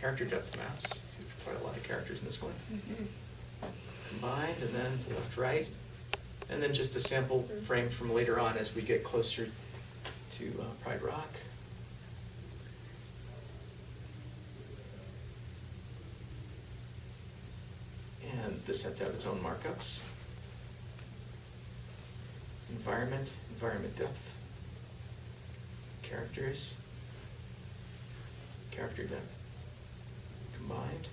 character depth maps. See, there's quite a lot of characters in this one. Combined, and then left, right, and then just a sample frame from later on as we get closer to Pride Rock. And this had to have its own markups. Environment, environment depth, characters, character depth, combined,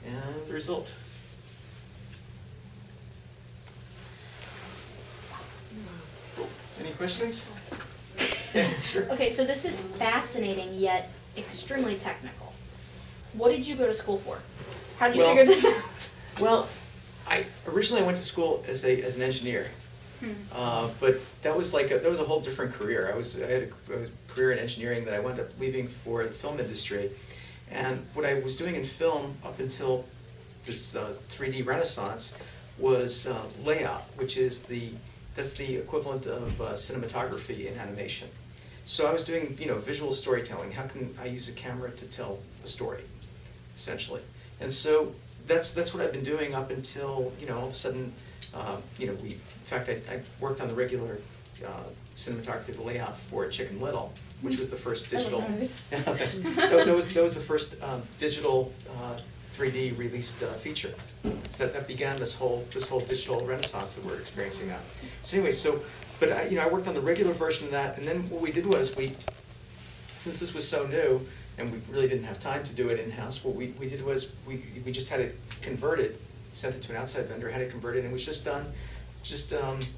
and the result. Any questions? Yeah, sure. Okay, so this is fascinating yet extremely technical. What did you go to school for? How did you figure this out? Well, I originally went to school as an engineer, but that was a whole different career. I had a career in engineering that I wound up leaving for the film industry, and what I was doing in film up until this 3D renaissance was layout, which is that's the equivalent of cinematography in animation. So I was doing visual storytelling. How can I use a camera to tell a story, essentially? And so that's what I've been doing up until all of a sudden, in fact, I worked on the regular cinematography, the layout for Chicken Little, which was the first digital. That was the first digital 3D released feature. So that began this whole digital renaissance that we're experiencing now. So anyway, but I worked on the regular version of that, and then what we did was since this was so new, and we really didn't have time to do it in-house, what we did was we just had it converted, sent it to an outside vendor, had it converted, and it was just done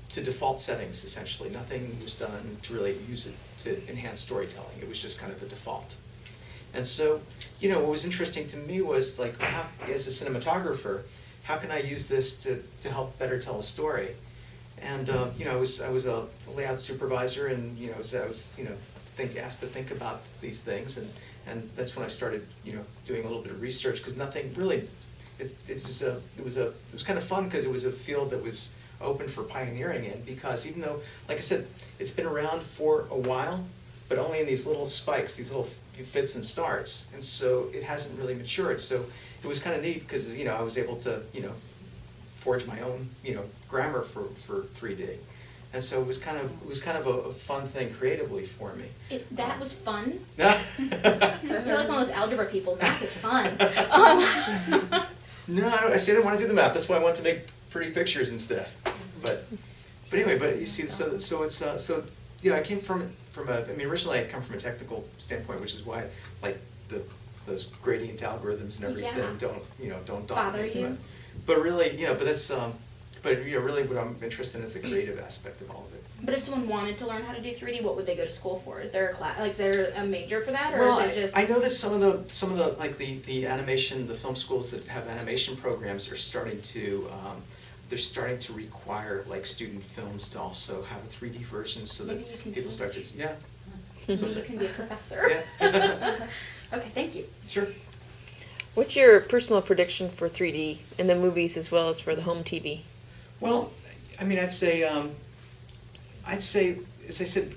to default settings, essentially. Nothing was done to really use it to enhance storytelling. It was just kind of a default. And so, what was interesting to me was, as a cinematographer, how can I use this to help better tell a story? And I was a layout supervisor, and I was asked to think about these things, and that's when I started doing a little bit of research, because nothing really. It was kind of fun because it was a field that was open for pioneering in, because even though, like I said, it's been around for a while, but only in these little spikes, these little fits and starts, and so it hasn't really matured. So it was kind of neat because I was able to forge my own grammar for 3D, and so it was kind of a fun thing creatively for me. That was fun. You're like one of those algebra people. Math is fun. No, I said I didn't want to do the math. That's why I wanted to make pretty pictures instead. But anyway, you see, so I came from originally I come from a technical standpoint, which is why those gradient algorithms and everything don't bother you. But really, really what I'm interested in is the creative aspect of all of it. But if someone wanted to learn how to do 3D, what would they go to school for? Is there a class? Is there a major for that, or well, is it just? I know that some of the the animation, the film schools that have animation programs are starting to. They're starting to require student films to also have a 3D version, so that people start to So you can be a professor. Yeah. Okay, thank you. Sure. What's your personal prediction for 3D in the movies as well as for the home TV? Well, I'd say, as I said,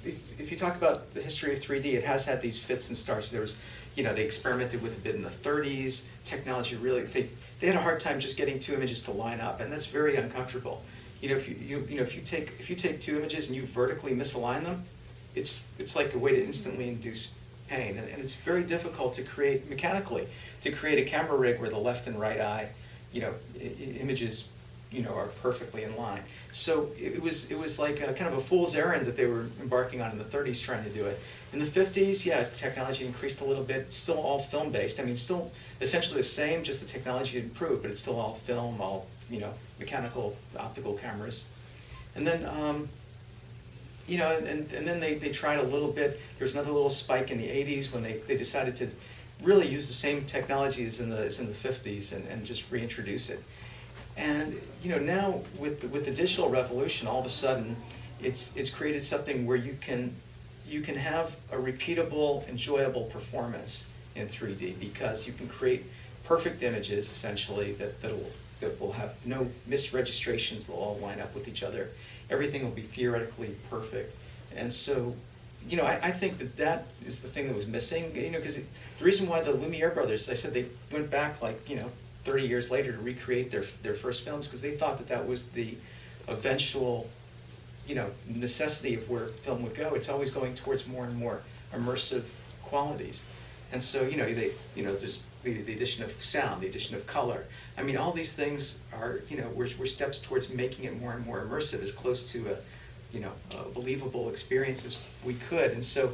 if you talk about the history of 3D, it has had these fits and starts. There was, they experimented with a bit in the 30s. Technology really, they had a hard time just getting two images to line up, and that's very uncomfortable. If you take two images and you vertically misalign them, it's like a way to instantly induce pain, and it's very difficult to create mechanically, to create a camera rig where the left and right eye, images, are perfectly in line. So it was like a kind of a fool's errand that they were embarking on in the 30s trying to do it. In the 50s, technology increased a little bit. Still all film-based. Still essentially the same, just the technology improved, but it's still all film, all mechanical, optical cameras. And then and then they tried a little bit. There was another little spike in the 80s when they decided to really use the same technology as in the 50s and just reintroduce it. And now with the digital revolution, all of a sudden, it's created something where you can have a repeatable, enjoyable performance in 3D, because you can create perfect images essentially that will have no misregistrations. They'll all line up with each other. Everything will be theoretically perfect, and so you know, I think that is the thing that was missing, you know, because the reason why the Lumiere brothers, I said they went back like, you know, 30 years later to recreate their first films, because they thought that was the eventual, you know, necessity of where film would go. It's always going towards more and more immersive qualities. And so, you know, there's the addition of sound, the addition of color. I mean, all these things are, you know, were steps towards making it more and more immersive, as close to a believable experience as we could. And so,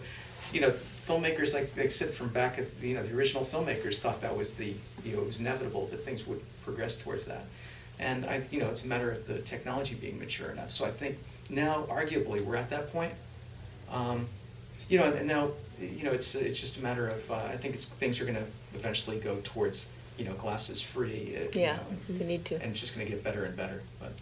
you know, filmmakers, like I said, from back at, you know, the original filmmakers thought that was it was inevitable that things would progress towards that. And you know, it's a matter of the technology being mature enough. So I think now, arguably, we're at that point. You know, and now, you know, it's just a matter of, I think things are going to eventually go towards, you know, glasses free. Yeah, you know, we need to. And it's just going to get better and better. But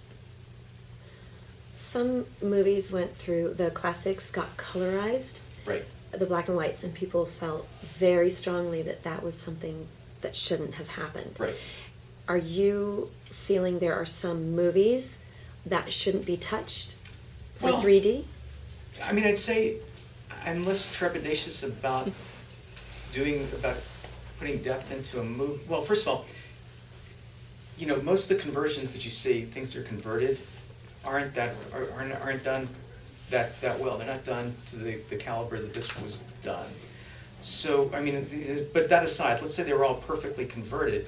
some movies went through, the classics got colorized, right. the black and whites, and people felt very strongly that was something that shouldn't have happened. Right. Are you feeling there are some movies that shouldn't be touched for 3D? I mean, I'd say I'm less trepidatious about putting depth into a movie. Well, first of all, you know, most of the conversions that you see, things that are converted, aren't done that well. They're not done to the caliber that this was done. So, I mean, but that aside, let's say they were all perfectly converted.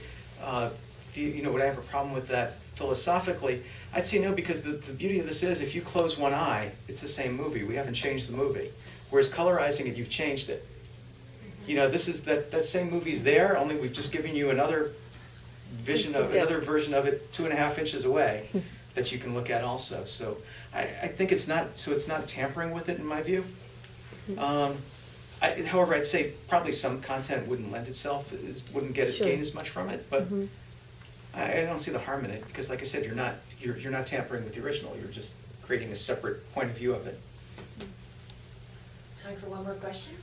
You know, would I have a problem with that philosophically? I'd say no, because the beauty of this is, if you close one eye, it's the same movie. We haven't changed the movie. Whereas colorizing it, you've changed it. You know, this is that same movie's there, only we've just given you another version of it 2.5 inches away that you can look at also. So I think it's not tampering with it in my view. However, I'd say probably some content wouldn't lend itself, wouldn't gain as much from it, but I don't see the harm in it, because like I said, you're not tampering with the original, you're just creating a separate point of view of it. Time for one more question?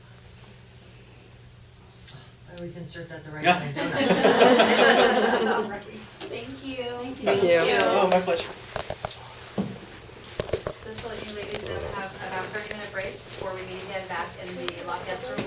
I always insert that the right way, don't I? Thank you. Thank you. Oh, my pleasure. Just to let you ladies know, we have about a 30-minute break before we meet again back in the Lafayette room.